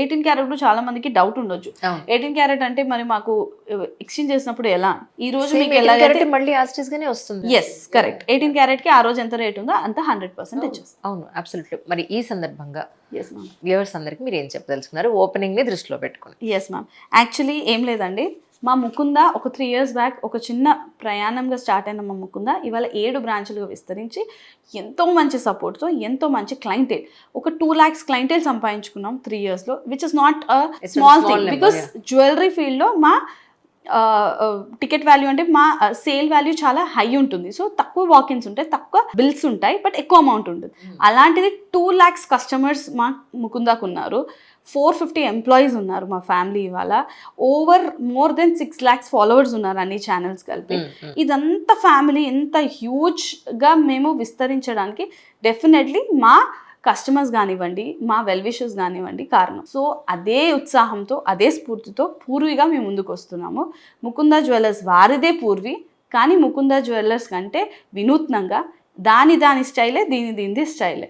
18 carrot లో చాలా మందికి డౌట్ ఉండొచ్చు. 18 క్యారెట్ అంటే మరి మాకు ఎక్స్చేంజ్ చేసినప్పుడు ఎలా? ఈ రోజు మీకు ఎలా మళ్ళీ యాస్టిస్ గానే వస్తుంది. Yes correct. 18 క్యారెట్ కి ఆ రోజు ఎంత రేట్ ఉందో అంత 100% ఇచ్చేస్తాం. అవును, అబ్సల్యూట్లీ. మరి ఈ సందర్భంగా ఎస్ మ్యామ్, వ్యూవర్స్ అందరికి మీరు ఏం చెప్పదలుచుకున్నారు ఓపెనింగ్ ని దృష్టిలో పెట్టుకుని? ఎస్ మ్యామ్, యాక్చువల్లీ ఏం లేదండి, మా ముకుంద ఒక 3 years బ్యాక్ ఒక చిన్న ప్రయాణంగా స్టార్ట్ అయిన మా ముకుంద ఇవాళ 7 బ్రాంచ్లుగా విస్తరించి ఎంతో మంచి సపోర్ట్తో ఎంతో మంచి క్లయింటేల్, ఒక 2 lakhs క్లయింటేల్ సంపాదించుకున్నాం 3 yearsలో, which is not a small thing. Because jewellery ఫీల్డ్లో మా టికెట్ వాల్యూ అంటే మా సేల్ వాల్యూ చాలా హై ఉంటుంది. సో తక్కువ వాకిన్స్ ఉంటాయి, తక్కువ బిల్స్ ఉంటాయి, బట్ ఎక్కువ అమౌంట్ ఉంటుంది. అలాంటిది 2 lakhs కస్టమర్స్ మా ముకుందాకు ఉన్నారు, 450 ఎంప్లాయీస్ ఉన్నారు మా ఫ్యామిలీ. ఇవాళ మోర్ దెన్ 6 lakhs ఫాలోవర్స్ ఉన్నారు అన్ని ఛానల్స్ కలిపి. ఇదంతా ఫ్యామిలీ ఎంత హ్యూజ్గా మేము విస్తరించడానికి డెఫినెట్లీ మా కస్టమర్స్ కానివ్వండి, మా వెల్ విషర్స్ కానివ్వండి కారణం. సో అదే ఉత్సాహంతో అదే స్ఫూర్తితో పూర్విగా మేము ముందుకు వస్తున్నాము. ముకుంద జ్యువెలర్స్ వారిదే పూర్వి, కానీ ముకుంద జ్యువెలర్స్ కంటే వినూత్నంగా దాని స్టైలే, దీనిది స్టైలే.